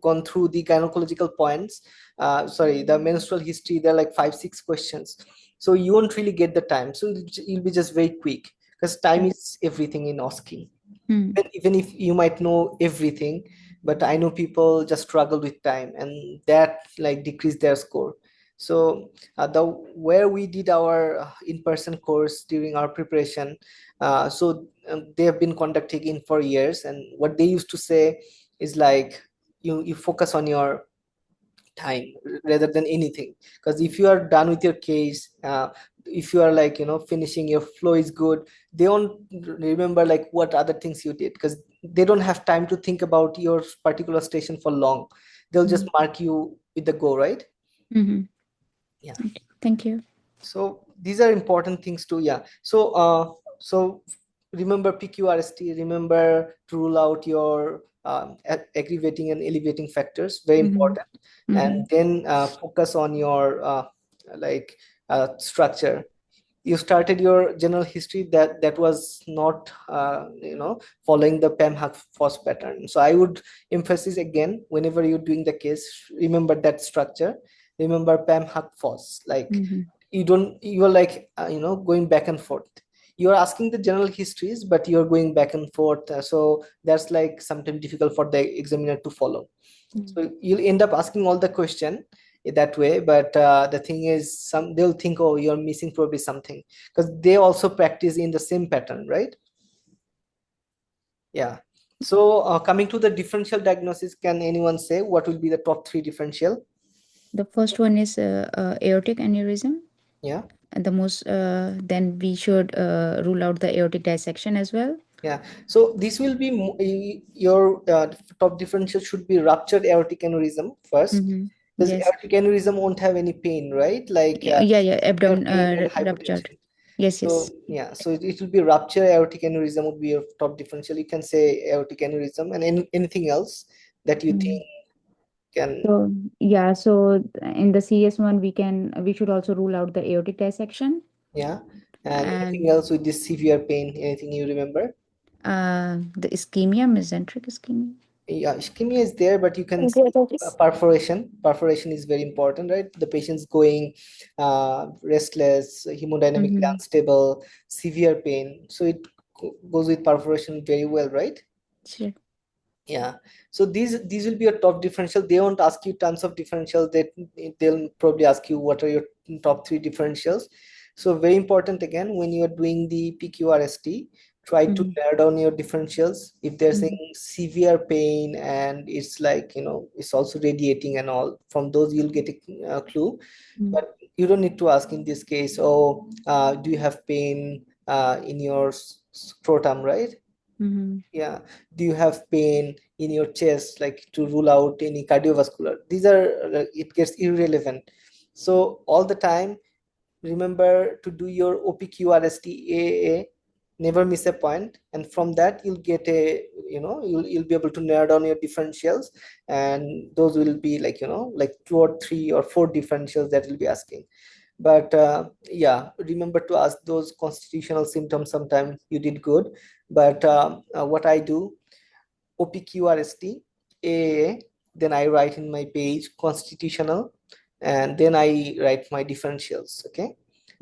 Speaker 1: gone through the gynecological points, sorry, the menstrual history, there are like 5-6 questions. So you won't really get the time. So you'll be just very quick, because time is everything in OSCE. Even if you might know everything, but I know people just struggle with time, and that like decrease their score. So the where we did our in-person course during our preparation, they have been conducting in for years, and what they used to say is like, you focus on your time rather than anything, because if you are done with your case, if you are like finishing, your flow is good, they won't remember like what other things you did, because they don't have time to think about your particular station for long. They'll just mark you with the go, right? Yeah.
Speaker 3: Okay, thank you.
Speaker 1: So these are important things too. Yeah. So remember PQRST, remember to rule out your aggravating and elevating factors, very important. And then focus on your like structure. You started your general history that was not following the PAM-HUC-FOSS pattern. So I would emphasize again, whenever you're doing the case, remember that structure. Remember PAM-HUC-FOSS. Like you're like going back and forth. You're asking the general histories, but you're going back and forth. So that's like sometimes difficult for the examiner to follow. So you'll end up asking all the question that way, but the thing is, they'll think, oh, you're missing probably something, because they also practice in the same pattern, right? Yeah. So coming to the differential diagnosis, can anyone say what will be the top 3 differential?
Speaker 3: The first one is aortic aneurysm.
Speaker 1: Yeah.
Speaker 3: And the most, then we should rule out the aortic dissection as well.
Speaker 1: Yeah. So this will be your top differential should be ruptured aortic aneurysm first. Because
Speaker 3: Yes.
Speaker 1: aortic aneurysm won't have any pain, right? Like
Speaker 3: yeah, abdomen
Speaker 1: pain and
Speaker 3: ruptured.
Speaker 1: hypotension.
Speaker 3: Yes,
Speaker 1: So
Speaker 3: yes.
Speaker 1: yeah, so it will be rupture aortic aneurysm would be your top differential. You can say aortic aneurysm, and anything else that you think can.
Speaker 3: So yeah, so in the CS one, we should also rule out the aortic dissection.
Speaker 1: Yeah, and anything else with this severe pain? Anything you remember?
Speaker 3: The ischemia, mesenteric ischemia.
Speaker 1: Yeah, ischemia is there, but you can see perforation. Perforation is very important, right? The patient's going restless, hemodynamically unstable, severe pain. So it goes with perforation very well, right?
Speaker 3: Sure.
Speaker 1: Yeah. So these will be your top differential. They won't ask you tons of differentials. They'll probably ask you what are your top 3 differentials. So very important again, when you're doing the PQRST, try to narrow down your differentials. If there's any severe pain and it's like it's also radiating and all, from those you'll get a clue. But you don't need to ask in this case, oh, do you have pain in your scrotum, right? Yeah. Do you have pain in your chest, like to rule out any cardiovascular? These are it gets irrelevant. So all the time, remember to do your OPQRST-AA, never miss a point, and from that you'll get a you'll be able to narrow down your differentials, and those will be like like 2 or 3 or 4 differentials that will be asking. But yeah, remember to ask those constitutional symptoms. Sometimes you did good, but what I do, OPQRST, AAA, then I write in my page constitutional, and then I write my differentials. Okay.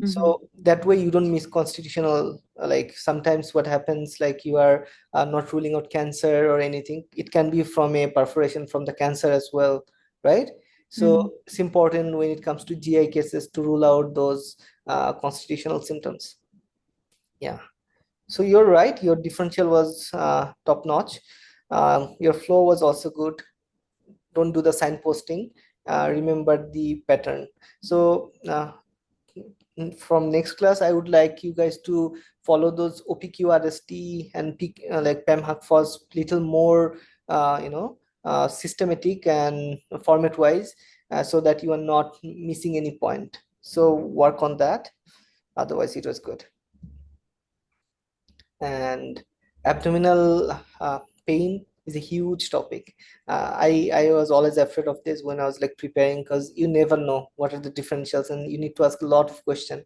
Speaker 1: So that way you don't miss constitutional. Like sometimes what happens, like you are not ruling out cancer or anything. It can be from a perforation from the cancer as well, right? So it's important when it comes to GI cases to rule out those constitutional symptoms. Yeah. So you're right, your differential was top notch. Your flow was also good. Don't do the signposting. Remember the pattern. So from next class, I would like you guys to follow those OPQRST and like PEM-HACFOS little more, systematic and format wise, so that you are not missing any point. So work on that. Otherwise, it was good. And abdominal pain is a huge topic. I was always afraid of this when I was like preparing, because you never know what are the differentials and you need to ask a lot of questions.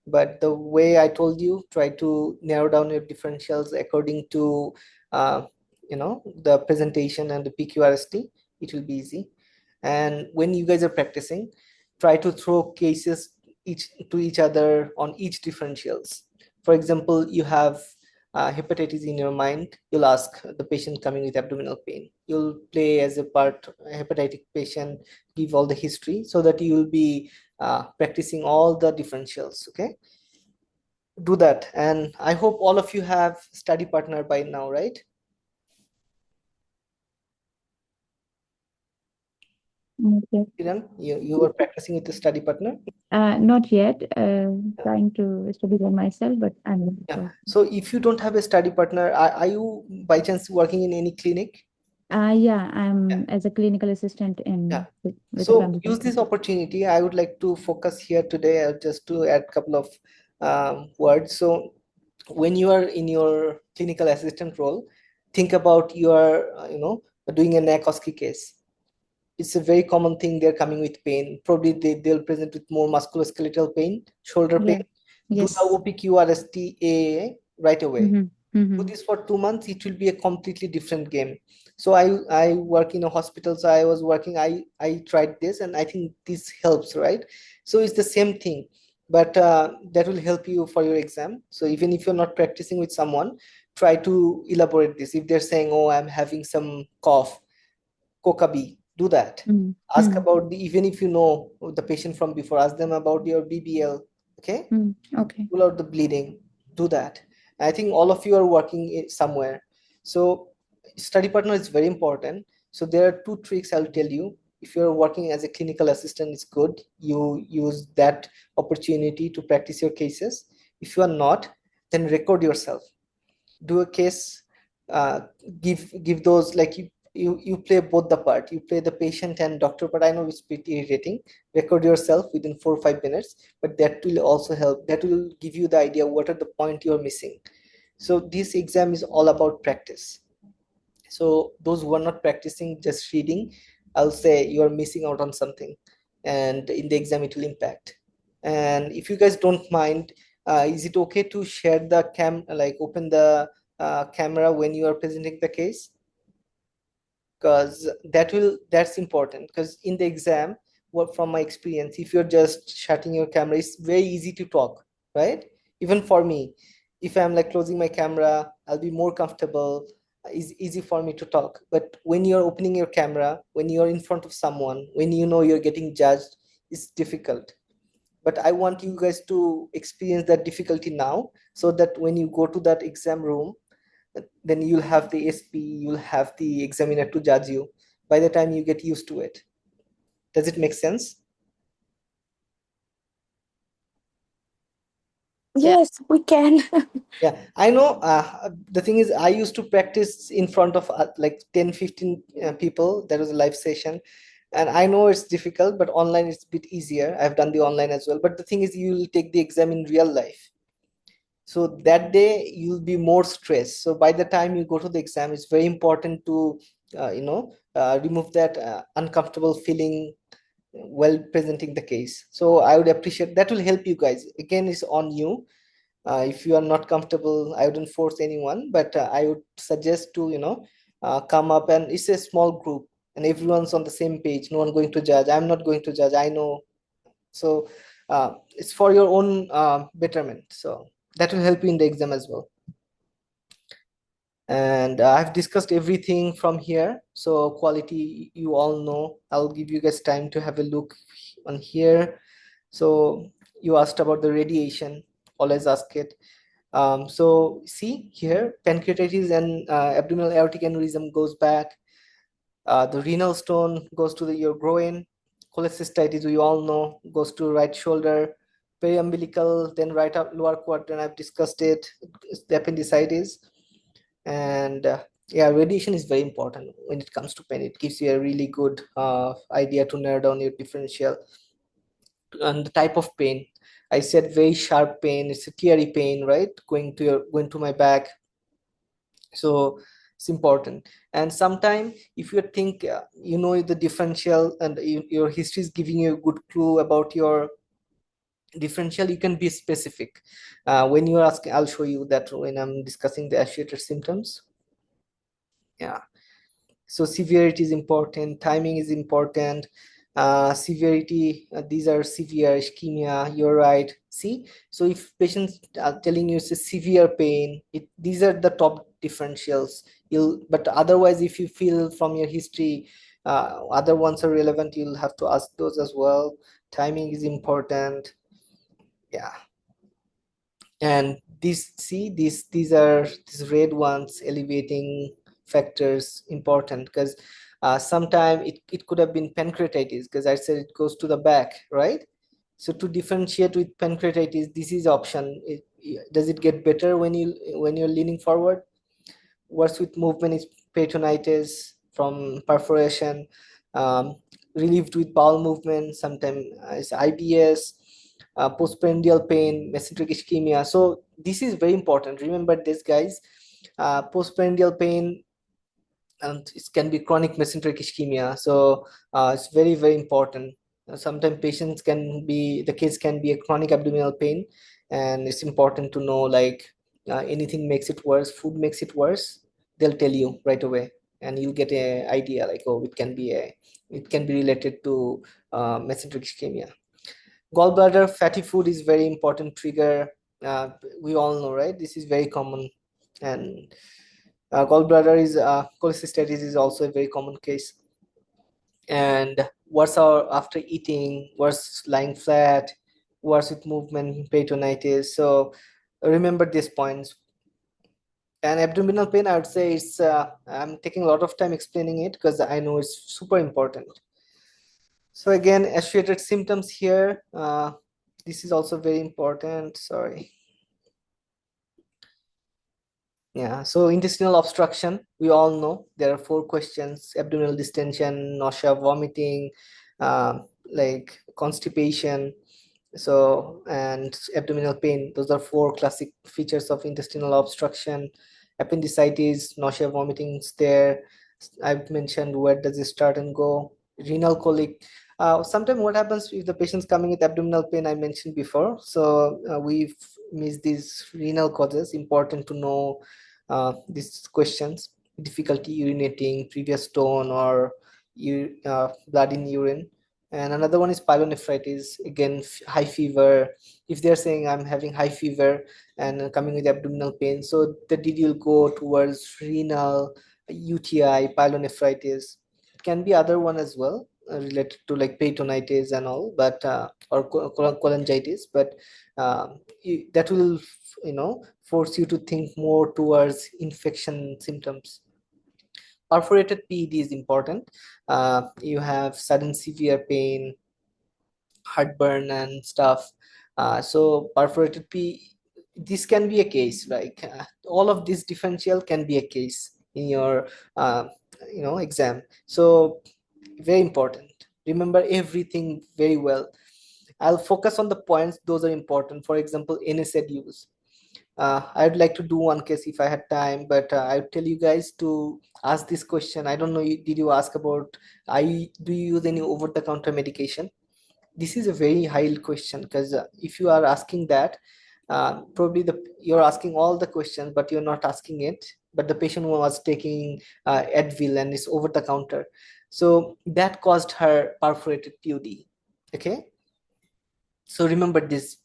Speaker 1: But the way I told you, try to narrow down your differentials according to the presentation and the PQRST. It will be easy. And when you guys are practicing, try to throw cases to each other on each differentials. For example, you have hepatitis in your mind, you'll ask the patient coming with abdominal pain. You'll play as a part hepatic patient, give all the history, so that you will be practicing all the differentials. Okay, do that. And I hope all of you have study partner by now, right?
Speaker 3: Okay.
Speaker 1: Kiran, you were practicing with the study partner?
Speaker 3: Not yet. Trying to study by myself, but I'm
Speaker 1: Yeah. So if you don't have a study partner, are you by chance working in any clinic?
Speaker 3: Yeah, I'm as a clinical assistant
Speaker 1: Yeah.
Speaker 3: with a
Speaker 1: So
Speaker 3: family
Speaker 1: use this
Speaker 3: doctor.
Speaker 1: opportunity. I would like to focus here today, just to add a couple of words. So when you are in your clinical assistant role, think about your, doing a NAC OSCE case. It's a very common thing. They're coming with pain. Probably they'll present with more musculoskeletal pain, shoulder pain.
Speaker 3: Yeah.
Speaker 1: Do the
Speaker 3: Yes.
Speaker 1: OPQRST right away. Do this for 2 months, it will be a completely different game. So I work in a hospital, so I was working, I tried this, and I think this helps, right? So it's the same thing, but that will help you for your exam. So even if you're not practicing with someone, try to elaborate this. If they're saying, oh, I'm having some cough, coca-B, do that. Ask about even if you know the patient from before, ask them about your BBL. Okay,
Speaker 3: Okay.
Speaker 1: pull out the bleeding, do that. I think all of you are working somewhere. So study partner is very important. So there are two tricks I'll tell you. If you're working as a clinical assistant, it's good. You use that opportunity to practice your cases. If you are not, then record yourself. Do a case, uh, give those, like you play both the part. You play the patient and doctor, but I know it's pretty irritating. Record yourself within 4 or 5 minutes, but that will also help. That will give you the idea what are the point you're missing. So this exam is all about practice. So those who are not practicing, just reading, I'll say you are missing out on something, and in the exam it will impact. And if you guys don't mind, is it okay to share the like open the camera when you are presenting the case? Because that's important, because in the exam, what from my experience, if you're just shutting your camera, it's very easy to talk, right? Even for me, if I'm like closing my camera, I'll be more comfortable. It's easy for me to talk. But when you're opening your camera, when you're in front of someone, when you know you're getting judged, it's difficult. But I want you guys to experience that difficulty now, so that when you go to that exam room, then you'll have the SP, you'll have the examiner to judge you by the time you get used to it. Does it make sense?
Speaker 2: Yes, we can.
Speaker 1: Yeah, I know. The thing is, I used to practice in front of like 10, 15 people. That was a live session. And I know it's difficult, but online it's a bit easier. I've done the online as well. But the thing is, you'll take the exam in real life. So that day you'll be more stressed. So by the time you go to the exam, it's very important to remove that uncomfortable feeling, well presenting the case. So I would appreciate that. Will help you guys. Again, it's on you. If you are not comfortable, I wouldn't force anyone, but I would suggest to come up, and it's a small group and everyone's on the same page. No one going to judge. I'm not going to judge, I know. So it's for your own betterment, so that will help you in the exam as well. And I've discussed everything from here. So quality, you all know. I'll give you guys time to have a look on here. So you asked about the radiation, always ask it. So see here, pancreatitis and abdominal aortic aneurysm goes back. The renal stone goes to your groin. Cholecystitis, we all know, goes to right shoulder. Periumbilical, then right up lower quadrant, I've discussed it. It's the appendicitis. And yeah, radiation is very important when it comes to pain. It gives you a really good idea to narrow down your differential. And the type of pain, I said very sharp pain. It's a teary pain, right? Going to my back. So it's important. And sometime if you think the differential, and your history is giving you a good clue about your differential, you can be specific when you're asking. I'll show you that when I'm discussing the associated symptoms. Yeah, so severity is important, timing is important. Severity, these are severe ischemia, you're right. See, so if patients are telling you it's a severe pain, these are the top differentials. But otherwise, if you feel from your history other ones are relevant, you'll have to ask those as well. Timing is important. Yeah, and these are these red ones, elevating factors, important, because sometimes it could have been pancreatitis, because I said it goes to the back, right? So to differentiate with pancreatitis, this is option. Does it get better when you're leaning forward? Worse with movement is peritonitis from perforation. Relieved with bowel movement, sometimes it's IBS. Postprandial pain, mesenteric ischemia. So this is very important. Remember this, guys. Postprandial pain, and it can be chronic mesenteric ischemia. So it's very, very important. Sometimes the case can be a chronic abdominal pain, and it's important to know, like, anything makes it worse, food makes it worse, they'll tell you right away, and you'll get an idea, like, oh, it can be related to mesenteric ischemia. Gallbladder, fatty food is very important trigger. We all know, right? This is very common. And gallbladder is cholecystitis is also a very common case. And worse after eating, worse lying flat, worse with movement, peritonitis. So remember these points. And abdominal pain, I would say it's I'm taking a lot of time explaining it because I know it's super important. So again, associated symptoms here. This is also very important. Sorry. Yeah, so intestinal obstruction, we all know there are 4 questions: abdominal distension, nausea, vomiting, like constipation, so, and abdominal pain. Those are 4 classic features of intestinal obstruction. Appendicitis, nausea, vomiting is there. I've mentioned where does it start and go. Renal colic. Sometimes what happens if the patient's coming with abdominal pain, I mentioned before. So we've missed these renal causes. Important to know these questions. Difficulty urinating, previous stone, or blood in urine. And another one is pyelonephritis. Again, high fever. If they're saying I'm having high fever and coming with abdominal pain, so the DD will go towards renal, UTI, pyelonephritis. It can be other one as well, related to like peritonitis and all, but or cholangitis, but that will force you to think more towards infection symptoms. Perforated PED is important. You have sudden severe pain, heartburn and stuff. So perforated PED, this can be a case, like all of this differential can be a case in your exam. So very important. Remember everything very well. I'll focus on the points, those are important. For example, NSAID use. I'd like to do one case if I had time, but I would tell you guys to ask this question. I don't know, did you ask about, do you use any over-the-counter medication? This is a very high question, because if you are asking that, probably you're asking all the questions, but you're not asking it. But the patient was taking Advil and it's over the counter, so that caused her perforated PUD. Okay, so remember this.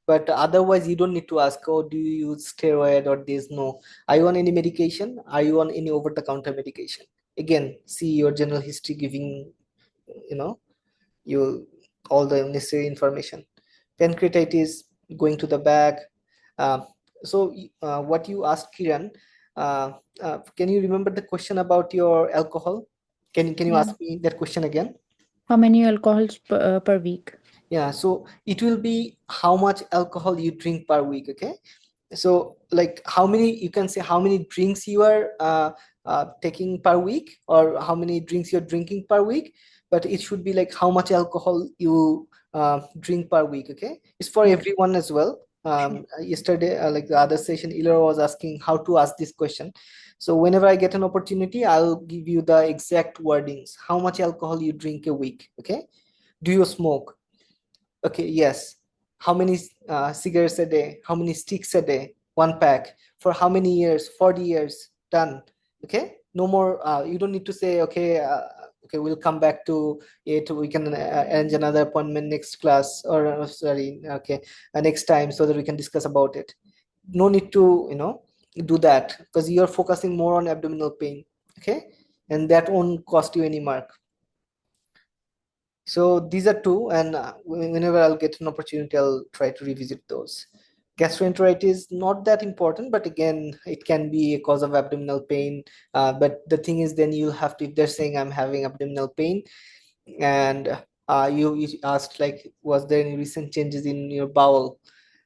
Speaker 1: But otherwise, you don't need to ask, oh, do you use steroid or this? No. Are you on any medication? Are you on any over-the-counter medication? Again, see your general history giving, you know, you all the necessary information. Pancreatitis, going to the back. So what you asked, Kiran, can you remember the question about your alcohol? Can you
Speaker 3: Yeah.
Speaker 1: ask me that question again?
Speaker 3: How many alcohols per week?
Speaker 1: Yeah, so it will be how much alcohol you drink per week. Okay, so like how many, you can say how many drinks you are taking per week, or how many drinks you're drinking per week, but it should be like how much alcohol you drink per week. Okay, it's for
Speaker 3: Okay.
Speaker 1: everyone as well. Yesterday, like the other session, Ilora was asking how to ask this question. So whenever I get an opportunity, I'll give you the exact wordings. How much alcohol you drink a week? Okay, do you smoke? Okay, yes. How many cigarettes a day? How many sticks a day? One pack. For how many years? 40 years. Done. Okay. No more. You don't need to say, okay, okay, we'll come back to it. We can arrange another appointment next class, or sorry, okay, next time, so that we can discuss about it. No need to, do that, because you're focusing more on abdominal pain. Okay. And that won't cost you any mark. So these are two, and whenever I'll get an opportunity, I'll try to revisit those. Gastroenteritis, not that important, but again, it can be a cause of abdominal pain. But the thing is, then you'll have to, if they're saying I'm having abdominal pain, and you asked like, was there any recent changes in your bowel?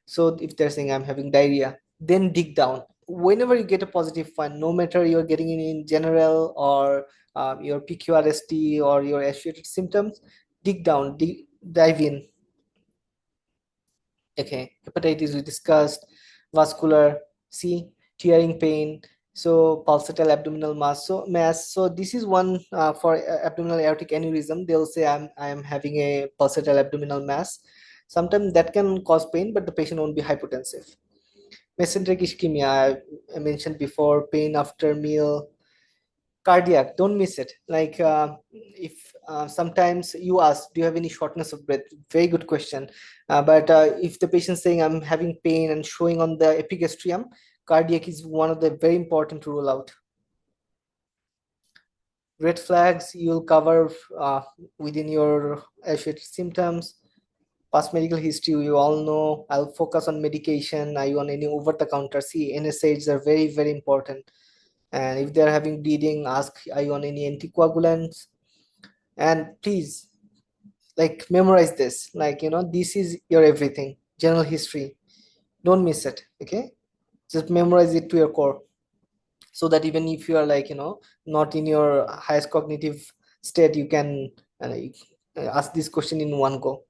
Speaker 1: So if they're saying I'm having diarrhea, then dig down. Whenever you get a positive find, no matter you're getting it in general or your PQRST or your associated symptoms, dig down, dive in. Okay, hepatitis we discussed, vascular, see, tearing pain, so pulsatile abdominal mass. So this is one for abdominal aortic aneurysm. They'll say I'm having a pulsatile abdominal mass. Sometimes that can cause pain, but the patient won't be hypotensive. Mesenteric ischemia, I mentioned before, pain after meal. Cardiac, don't miss it. Like if sometimes you ask, do you have any shortness of breath? Very good question. But if the patient's saying I'm having pain and showing on the epigastrium, cardiac is one of the very important to rule out. Red flags you'll cover within your associated symptoms. Past medical history, you all know. I'll focus on medication. Are you on any over-the-counter? See, NSAIDs are very, very important. And if they're having bleeding, ask, are you on any anticoagulants? And please, like, memorize this. Like, this is your everything. General history. Don't miss it. Okay? Just memorize it to your core, so that even if you are like, not in your highest cognitive state, you can ask this question in one go.